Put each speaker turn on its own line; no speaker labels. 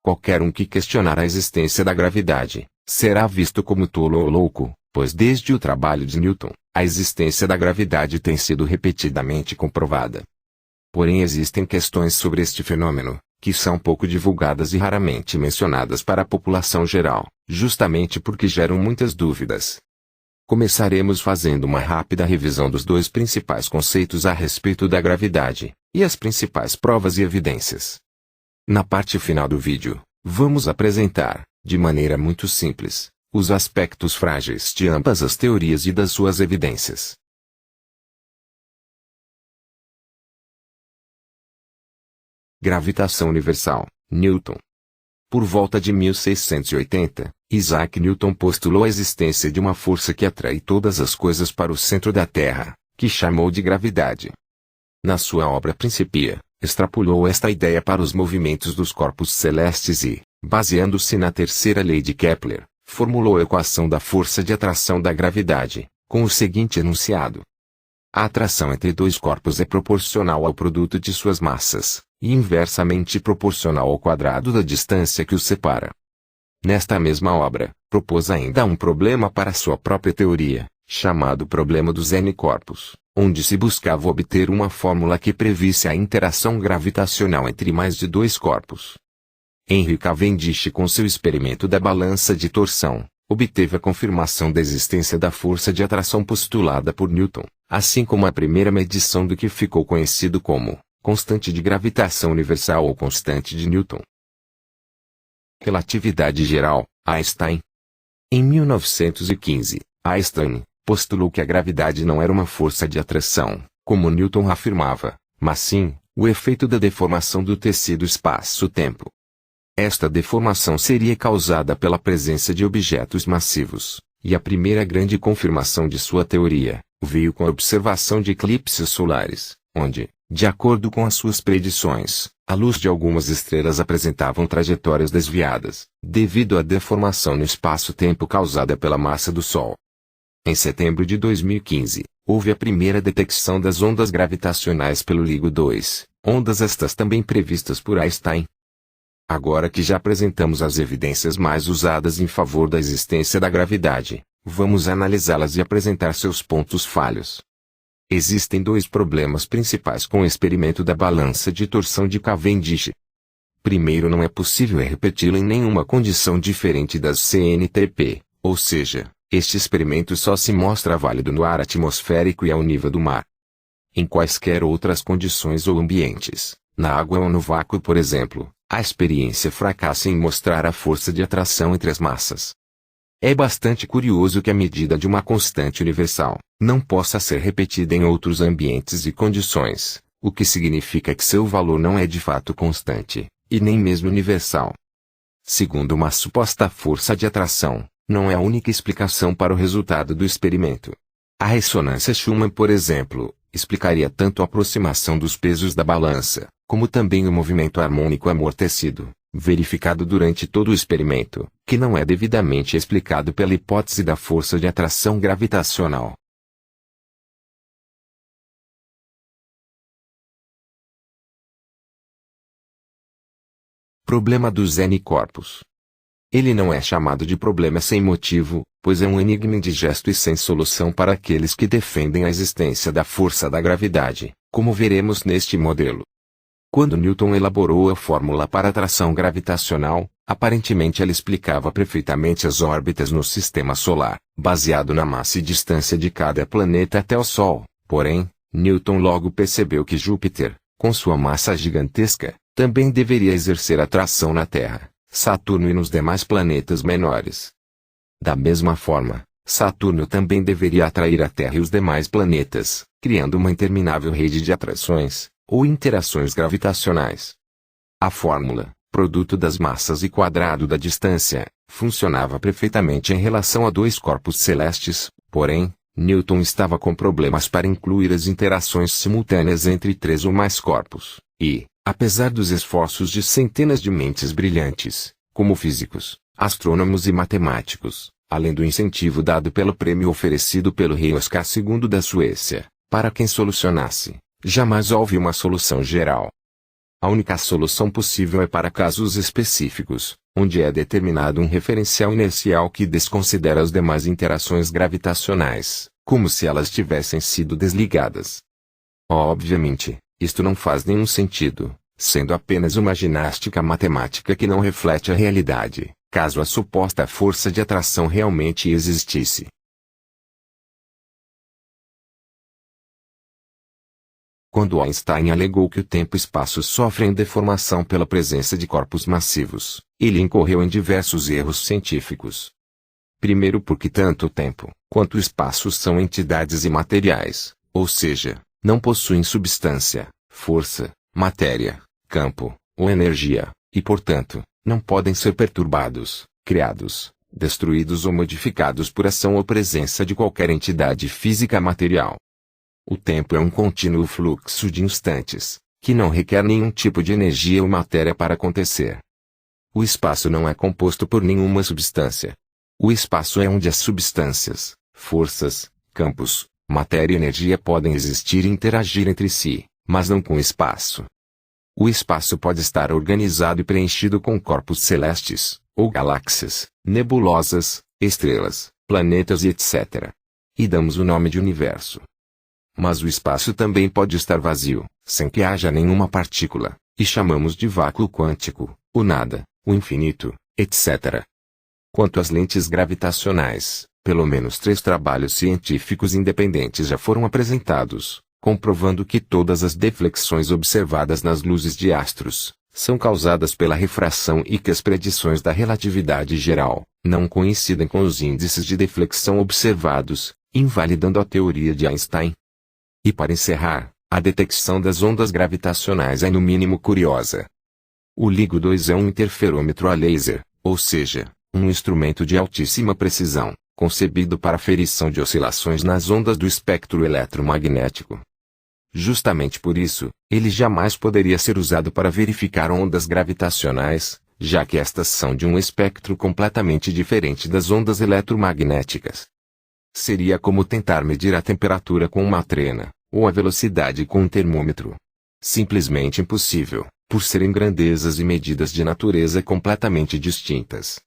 qualquer um que questionar a existência da gravidade, será visto como tolo ou louco, pois desde o trabalho de Newton, a existência da gravidade tem sido repetidamente comprovada. Porém existem questões sobre este fenômeno, que são pouco divulgadas e raramente mencionadas para a população geral, justamente porque geram muitas dúvidas. Começaremos fazendo uma rápida revisão dos dois principais conceitos a respeito da gravidade, e as principais provas e evidências. Na parte final do vídeo, vamos apresentar, de maneira muito simples, os aspectos frágeis de ambas as teorias e das suas evidências. Gravitação universal, Newton. Por volta de 1680, Isaac Newton postulou a existência de uma força que atrai todas as coisas para o centro da Terra, que chamou de gravidade. Na sua obra Principia, extrapolou esta ideia para os movimentos dos corpos celestes e, baseando-se na terceira lei de Kepler, formulou a equação da força de atração da gravidade, com o seguinte enunciado: a atração entre dois corpos é proporcional ao produto de suas massas, e inversamente proporcional ao quadrado da distância que os separa. Nesta mesma obra, propôs ainda um problema para sua própria teoria, chamado problema dos N-corpos, onde se buscava obter uma fórmula que previsse a interação gravitacional entre mais de dois corpos. Henry Cavendish, com seu experimento da balança de torção, obteve a confirmação da existência da força de atração postulada por Newton, assim como a primeira medição do que ficou conhecido como constante de gravitação universal ou constante de Newton. Relatividade geral, Einstein. Em 1915, Einstein postulou que a gravidade não era uma força de atração, como Newton afirmava, mas sim, o efeito da deformação do tecido espaço-tempo. Esta deformação seria causada pela presença de objetos massivos, e a primeira grande confirmação de sua teoria veio com a observação de eclipses solares, onde, de acordo com as suas predições, a luz de algumas estrelas apresentavam trajetórias desviadas, devido à deformação no espaço-tempo causada pela massa do Sol. Em setembro de 2015, houve a primeira detecção das ondas gravitacionais pelo LIGO 2, ondas estas também previstas por Einstein. Agora que já apresentamos as evidências mais usadas em favor da existência da gravidade, vamos analisá-las e apresentar seus pontos falhos. Existem dois problemas principais com o experimento da balança de torção de Cavendish. Primeiro, não é possível repeti-lo em nenhuma condição diferente das CNTP, ou seja, este experimento só se mostra válido no ar atmosférico e ao nível do mar. Em quaisquer outras condições ou ambientes, na água ou no vácuo por exemplo, a experiência fracassa em mostrar a força de atração entre as massas. É bastante curioso que a medida de uma constante universal não possa ser repetida em outros ambientes e condições, o que significa que seu valor não é de fato constante, e nem mesmo universal. Segundo uma suposta força de atração, não é a única explicação para o resultado do experimento. A ressonância Schumann, por exemplo, explicaria tanto a aproximação dos pesos da balança, como também o movimento harmônico amortecido, verificado durante todo o experimento, que não é devidamente explicado pela hipótese da força de atração gravitacional. Problema dos N-corpos. Ele não é chamado de problema sem motivo, pois é um enigma indigesto e sem solução para aqueles que defendem a existência da força da gravidade, como veremos neste modelo. Quando Newton elaborou a fórmula para a atração gravitacional, aparentemente ela explicava perfeitamente as órbitas no sistema solar, baseado na massa e distância de cada planeta até o Sol. Porém, Newton logo percebeu que Júpiter, com sua massa gigantesca, também deveria exercer atração na Terra, Saturno e nos demais planetas menores. Da mesma forma, Saturno também deveria atrair a Terra e os demais planetas, criando uma interminável rede de atrações, ou interações gravitacionais. A fórmula, produto das massas e quadrado da distância, funcionava perfeitamente em relação a dois corpos celestes, porém, Newton estava com problemas para incluir as interações simultâneas entre três ou mais corpos, e, apesar dos esforços de centenas de mentes brilhantes, como físicos, astrônomos e matemáticos, além do incentivo dado pelo prêmio oferecido pelo rei Oscar II da Suécia, para quem solucionasse, jamais houve uma solução geral. A única solução possível é para casos específicos, onde é determinado um referencial inercial que desconsidera as demais interações gravitacionais, como se elas tivessem sido desligadas. Obviamente, isto não faz nenhum sentido, sendo apenas uma ginástica matemática que não reflete a realidade, caso a suposta força de atração realmente existisse. Quando Einstein alegou que o tempo e espaço sofrem deformação pela presença de corpos massivos, ele incorreu em diversos erros científicos. Primeiro, porque tanto o tempo quanto o espaço são entidades imateriais, ou seja, não possuem substância, força, matéria, campo ou energia, e portanto, não podem ser perturbados, criados, destruídos ou modificados por ação ou presença de qualquer entidade física material. O tempo é um contínuo fluxo de instantes, que não requer nenhum tipo de energia ou matéria para acontecer. O espaço não é composto por nenhuma substância. O espaço é onde as substâncias, forças, campos, matéria e energia podem existir e interagir entre si, mas não com o espaço. O espaço pode estar organizado e preenchido com corpos celestes, ou galáxias, nebulosas, estrelas, planetas e etc. E damos o nome de universo. Mas o espaço também pode estar vazio, sem que haja nenhuma partícula, e chamamos de vácuo quântico, o nada, o infinito, etc. Quanto às lentes gravitacionais, pelo menos 3 trabalhos científicos independentes já foram apresentados, comprovando que todas as deflexões observadas nas luzes de astros são causadas pela refração e que as predições da relatividade geral não coincidem com os índices de deflexão observados, invalidando a teoria de Einstein. E para encerrar, a detecção das ondas gravitacionais é no mínimo curiosa. O LIGO 2 é um interferômetro a laser, ou seja, um instrumento de altíssima precisão, concebido para aferição de oscilações nas ondas do espectro eletromagnético. Justamente por isso, ele jamais poderia ser usado para verificar ondas gravitacionais, já que estas são de um espectro completamente diferente das ondas eletromagnéticas. Seria como tentar medir a temperatura com uma trena, ou a velocidade com um termômetro. Simplesmente impossível, por serem grandezas e medidas de natureza completamente distintas.